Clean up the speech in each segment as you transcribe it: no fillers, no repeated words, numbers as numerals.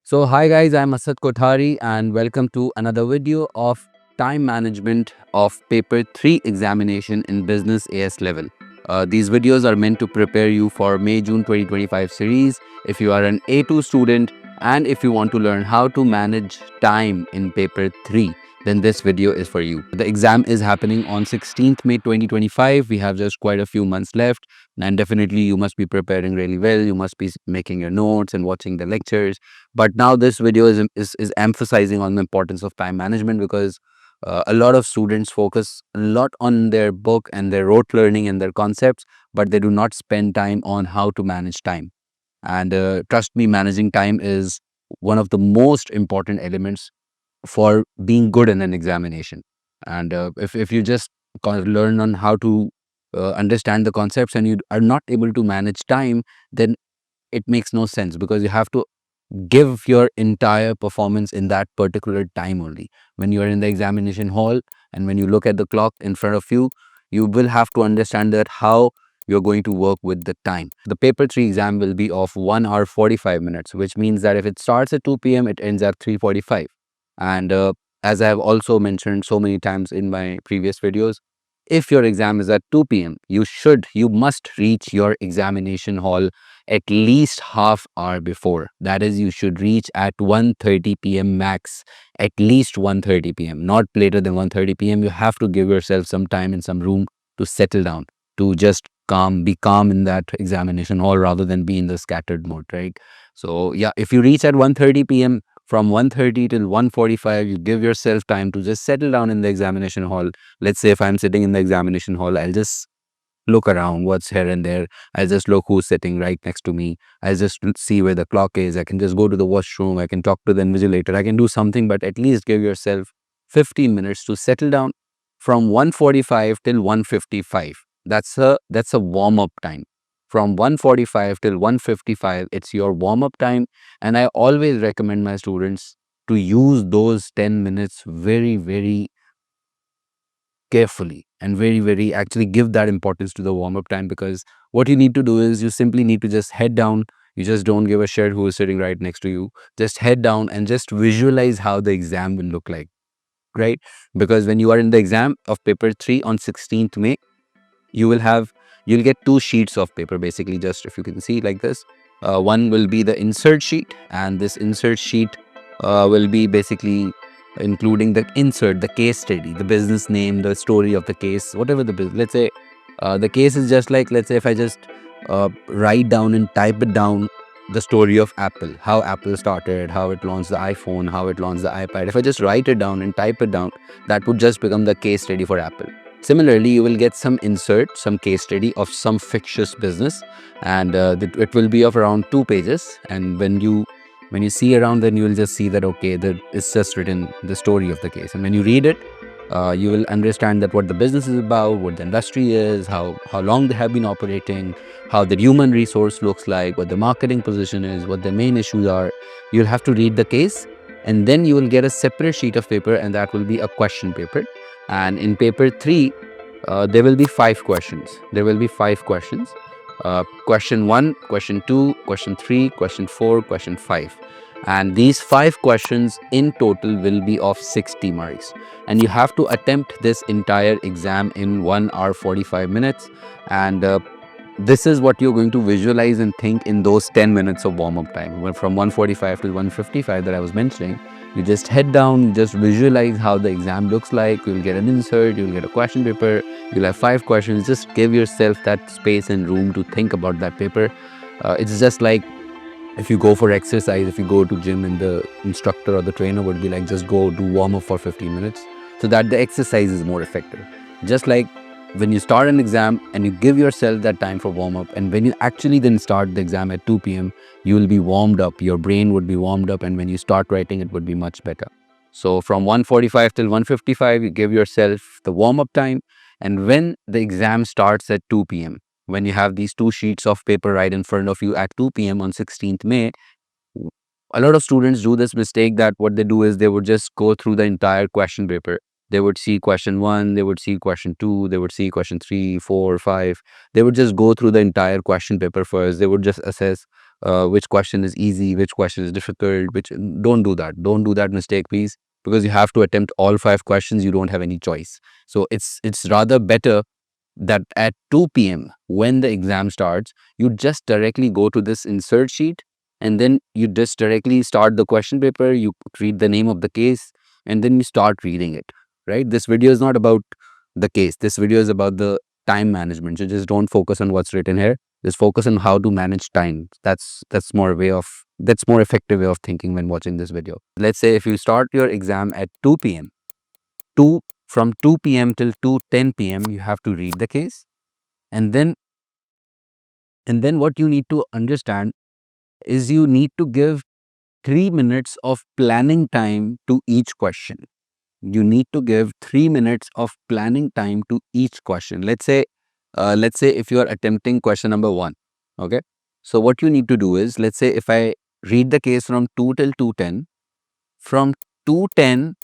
So, hi guys, I'm Asad Kothari and welcome to another video of time management of paper 3 examination in business AS level. These videos are meant to prepare you for May-June 2025 series if you are an A2 student and if you want to learn how to manage time in paper 3, then this video is for you. The exam is happening on 16th May 2025. We have just quite a few months left and definitely you must be preparing really well. You must be making your notes and watching the lectures, but now this video is emphasizing on the importance of time management because a lot of students focus a lot on their book and their rote learning and their concepts, but they do not spend time on how to manage time. And trust me, managing time is one of the most important elements for being good in an examination. And if you just learn on how to understand the concepts and you are not able to manage time, then it makes no sense because you have to give your entire performance in that particular time only. When you are in the examination hall and when you look at the clock in front of you, you will have to understand that how you're going to work with the time. The paper 3 exam will be of 1 hour 45 minutes, which means that if it starts at 2 p.m., it ends at 3:45. And as I have also mentioned so many times in my previous videos, if your exam is at 2 p.m., you must reach your examination hall at least half hour before. That is, you should reach at 1:30 p.m. max, at least 1:30 p.m., not later than 1:30 p.m. You have to give yourself some time and some room to settle down, to just be calm in that examination hall rather than be in the scattered mode, right? So yeah, if you reach at 1:30 p.m., from 1:30 till 1:45, you give yourself time to just settle down in the examination hall. Let's say if I'm sitting in the examination hall, I'll just look around what's here and there. I'll just look who's sitting right next to me. I'll just see where the clock is. I can just go to the washroom. I can talk to the invigilator. I can do something, but at least give yourself 15 minutes to settle down from 1:45 till 1:55. That's a warm up time. From 1:45 till 1:55, it's your warm up time. And I always recommend my students to use those 10 minutes very, very carefully and very actually give that importance to the warm up time, because what you need to do is you simply need to just head down. You just don't give a shit who is sitting right next to you. Just head down and just visualize how the exam will look like, right? Because when you are in the exam of paper 3 on 16th May, you will have you'll get two sheets of paper, basically, just if you can see like this. One will be the insert sheet, and this insert sheet will be basically including the insert, the case study, the business name, the story of the case, whatever the business. Let's say the case is just like, let's say if I just write down and type it down, the story of Apple, how Apple started, how it launched the iPhone, how it launched the iPad. If I just write it down and type it down, that would just become the case study for Apple. Similarly, you will get some insert, some case study of some fictitious business, and it will be of around 2 pages. And when you see around, then you will just see that okay, that it's just written the story of the case. And when you read it, you will understand that what the business is about, what the industry is, how long they have been operating, how the human resource looks like, what the marketing position is, what the main issues are. You'll have to read the case, and then you will get a separate sheet of paper, and that will be a question paper. And in paper 3, there will be 5 questions. There will be 5 questions. Question 1, question 2, question 3, question 4, question 5. And these 5 questions in total will be of 60 marks. And you have to attempt this entire exam in 1 hour 45 minutes. And this is what you're going to visualize and think in those 10 minutes of warm-up time. From 1:45 to 1:55 that I was mentioning, you just head down, you just visualize how the exam looks like. You'll get an insert, you'll get a question paper, you'll have 5 questions. Just give yourself that space and room to think about that paper. It's just like if you go for exercise, if you go to gym and the instructor or the trainer would be like, just go do warm up for 15 minutes so that the exercise is more effective. Just like when you start an exam and you give yourself that time for warm up, and when you actually then start the exam at 2 p.m., you will be warmed up, your brain would be warmed up, and when you start writing, it would be much better. So from 1:45 till 1:55, you give yourself the warm up time. And when the exam starts at 2 p.m., when you have these two sheets of paper right in front of you at 2 p.m. on 16th May, a lot of students do this mistake that what they do is they would just go through the entire question paper. They would see question 1, they would see question 2, they would see question 3, 4, 5. They would just go through the entire question paper first. They would just assess which question is easy, which question is difficult, which don't do that. Don't do that mistake, please, because you have to attempt all 5 questions. You don't have any choice. So it's rather better that at 2 p.m. when the exam starts, you just directly go to this insert sheet, and then you just directly start the question paper, you read the name of the case, and then you start reading it, right? This video is not about the case. This video is about the time management. So just don't focus on what's written here. Just focus on how to manage time. That's more effective way of thinking when watching this video. Let's say if you start your exam at 2 p.m. 2 from 2 p.m. till 2:10 p.m. you have to read the case, and then what you need to understand is you need to give 3 minutes of planning time to each question. You need to give 3 minutes of planning time to each question. Let's say if you are attempting question number 1, okay? So what you need to do is, let's say if I read the case from 2 till 2:10, from 2:10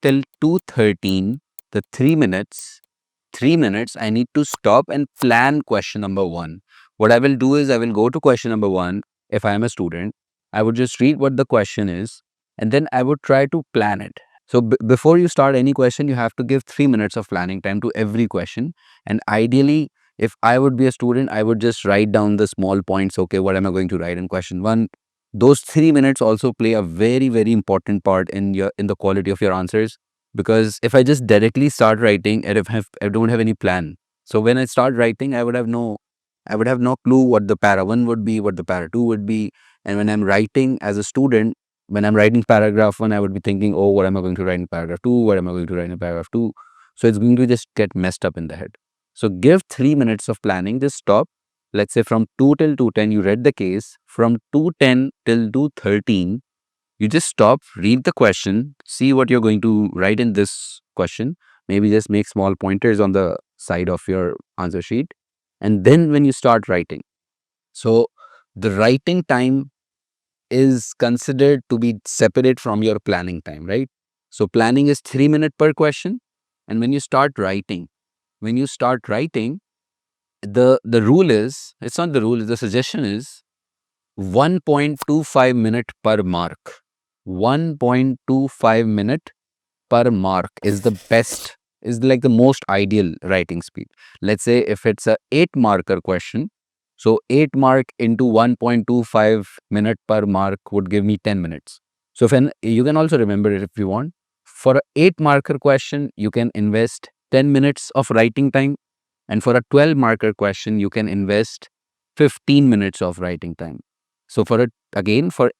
till 2:13, the 3 minutes, I need to stop and plan question number 1. What I will do is I will go to question number 1. If I am a student, I would just read what the question is, and then I would try to plan it. So before you start any question, you have to give 3 minutes of planning time to every question. And ideally, if I would be a student, I would just write down the small points. Okay, what am I going to write in question 1? Those 3 minutes also play a very, very important part in the quality of your answers, because if I just directly start writing and if I don't have any plan, so when I start writing, I would have no clue what the para 1 would be, what the para 2 would be. And when I'm writing as a student, when I'm writing paragraph 1, I would be thinking, oh, what am I going to write in paragraph 2? What am I going to write in paragraph 2? So it's going to just get messed up in the head. So give 3 minutes of planning. Just stop. Let's say from 2 till 2:10, you read the case. From 2:10 till 2:13, you just stop, read the question, see what you're going to write in this question. Maybe just make small pointers on the side of your answer sheet. And then when you start writing, so the writing time is considered to be separate from your planning time, right? So planning is 3 minutes per question. And when you start writing, the rule is, it's not the rule, the suggestion is 1.25 minute per mark. 1.25 minute per mark is the best, is like the most ideal writing speed. Let's say if it's a 8 marker question, so 8 mark into 1.25 minute per mark would give me 10 minutes. So you can also remember it if you want. For a 8 marker question, you can invest 10 minutes of writing time, and for a 12 marker question, you can invest 15 minutes of writing time. So for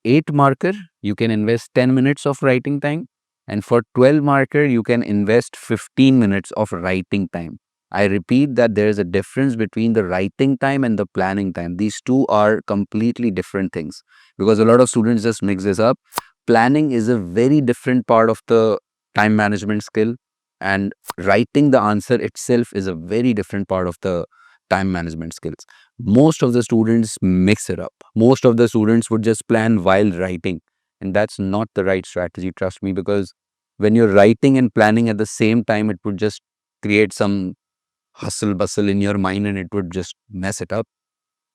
8 marker, you can invest 10 minutes of writing time, and for 12 marker, you can invest 15 minutes of writing time. I repeat that there is a difference between the writing time and the planning time. These two are completely different things, because a lot of students just mix this up. Planning is a very different part of the time management skill, and writing the answer itself is a very different part of the time management skills. Most of the students mix it up. Most of the students would just plan while writing, and that's not the right strategy, trust me, because when you're writing and planning at the same time, it would just create some hustle bustle in your mind, and it would just mess it up.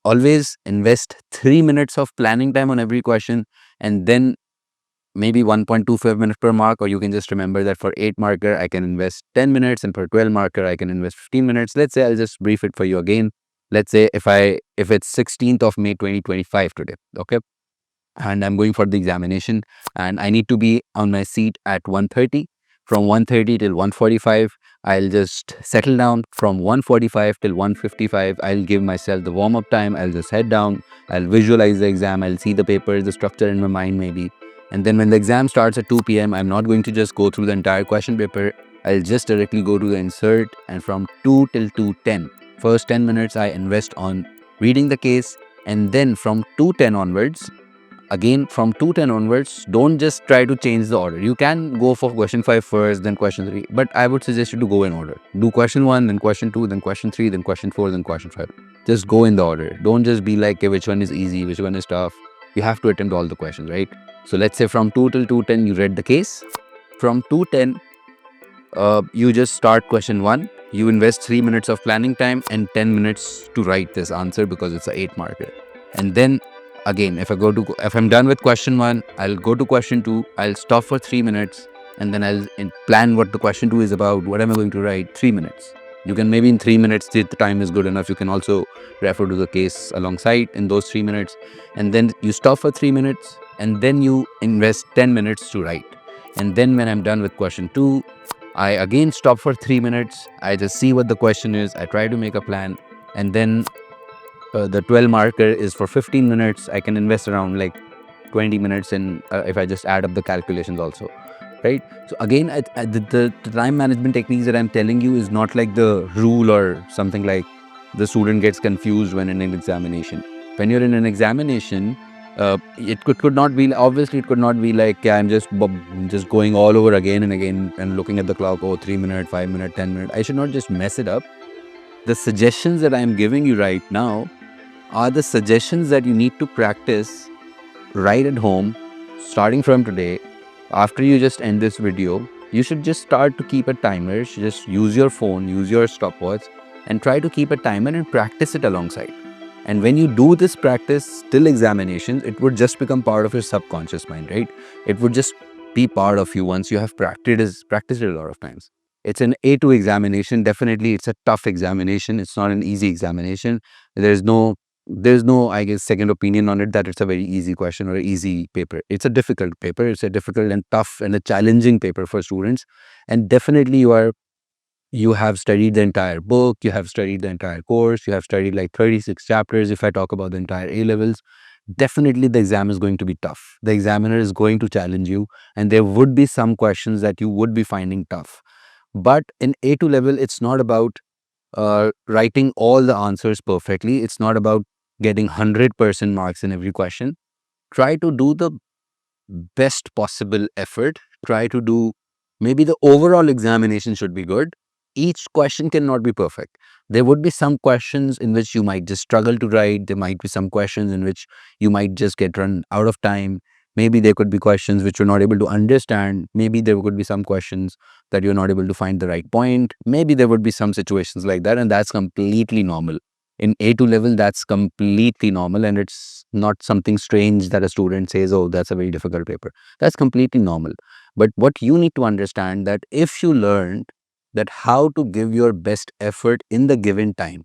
Always invest 3 minutes of planning time on every question, and then maybe 1.25 minutes per mark, or you can just remember that for 8 marker, I can invest 10 minutes, and for 12 marker, I can invest 15 minutes. Let's say I'll just brief it for you again. Let's say if it's 16th of May 2025 today, okay? And I'm going for the examination, and I need to be on my seat at 1:30. From 1:30 till 1:45, I'll just settle down. From 1:45 till 1:55, I'll give myself the warm-up time. I'll just head down. I'll visualize the exam. I'll see the papers, the structure in my mind maybe. And then when the exam starts at 2 p.m., I'm not going to just go through the entire question paper. I'll just directly go to the insert, and from 2 till 2:10, first 10 minutes I invest on reading the case. And then from 2:10 onwards, again from 2:10 onwards, don't just try to change the order. You can go for question 5 first, then question 3, but I would suggest you to go in order. Do question 1, then question 2, then question 3, then question 4, then question 5. Just go in the order. Don't just be like, okay, which one is easy, which one is tough. You have to attempt all the questions, right? So let's say from 2 till 2:10, you read the case. From 2:10, you just start question 1. You invest 3 minutes of planning time and 10 minutes to write this answer, because it's a 8 marker. And then again, if I'm done with question 1, I'll go to question 2, I'll stop for 3 minutes, and then I'll plan what the question 2 is about. What am I going to write? 3 minutes. You can, maybe in 3 minutes, the time is good enough, you can also refer to the case alongside in those 3 minutes, and then you stop for 3 minutes, and then you invest 10 minutes to write. And then when I'm done with question 2, I again stop for 3 minutes, I just see what the question is, I try to make a plan, and then the 12 marker is for 15 minutes. I can invest around like 20 minutes in, if I just add up the calculations also, right? So again, the time management techniques that I'm telling you is not like the rule or something like the student gets confused when in an examination. When you're in an examination, it could not be, obviously it could not be like, yeah, I'm just going all over again and again and looking at the clock, oh, 3 minute, 5 minute, 10 minute. I should not just mess it up. The suggestions that I'm giving you right now are the suggestions that you need to practice right at home, starting from today. After you just end this video, you should just start to keep a timer. Just use your phone, use your stopwatch, and try to keep a timer and practice it alongside. And when you do this practice till examinations, it would just become part of your subconscious mind, right? It would just be part of you once you have practiced it a lot of times. It's an A2 examination. Definitely, it's a tough examination. It's not an easy examination. There's no, I guess, second opinion on it that it's a very easy question or an easy paper. It's a difficult paper. It's a difficult and tough and a challenging paper for students. And definitely, you have studied the entire book, you have studied the entire course, you have studied like 36 chapters. If I talk about the entire A levels, definitely the exam is going to be tough. The examiner is going to challenge you, and there would be some questions that you would be finding tough. But in A2 level, it's not about writing all the answers perfectly. It's not about getting 100% marks in every question. Try to do the best possible effort. Try to do, maybe the overall examination should be good. Each question cannot be perfect. There would be some questions in which you might just struggle to write. There might be some questions in which you might just get run out of time. Maybe there could be questions which you're not able to understand. Maybe there could be some questions that you're not able to find the right point. Maybe there would be some situations like that, and that's completely normal. In A2 level, that's completely normal, and it's not something strange that a student says, oh, that's a very difficult paper. That's completely normal. But what you need to understand, that if you learned that how to give your best effort in the given time,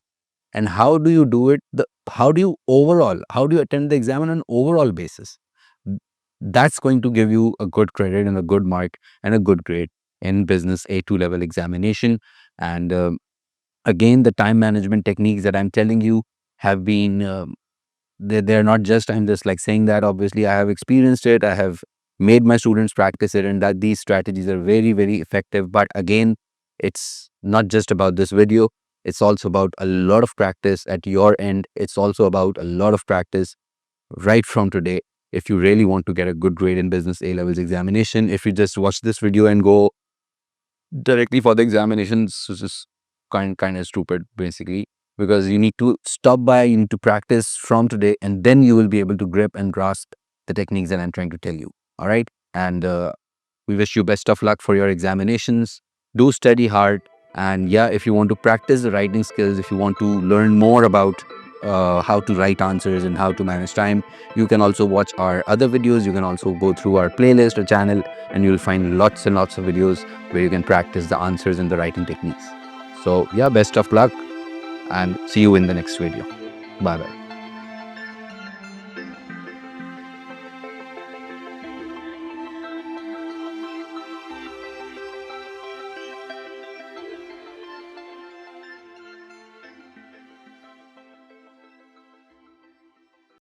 and how do you do it, how do you attend the exam on an overall basis, that's going to give you a good credit and a good mark and a good grade in business A2 level examination. And again, the time management techniques that I'm telling you have been, they're not just, I'm just like saying that. Obviously, I have experienced it. I have made my students practice it, and that these strategies are very, very effective. But again, it's not just about this video. It's also about a lot of practice at your end. It's also about a lot of practice right from today. If you really want to get a good grade in business A levels examination, if you just watch this video and go directly for the examinations, is just kind of stupid, basically, because you need to stop by, you need to practice from today, and then you will be able to grip and grasp the techniques that I'm trying to tell you. All right, and we wish you best of luck for your examinations. Do study hard, and yeah, if you want to practice the writing skills, if you want to learn more about how to write answers and how to manage time, you can also watch our other videos. You can also go through our playlist or channel, and you'll find lots and lots of videos where you can practice the answers and the writing techniques. So yeah, best of luck, and see you in the next video. Bye bye.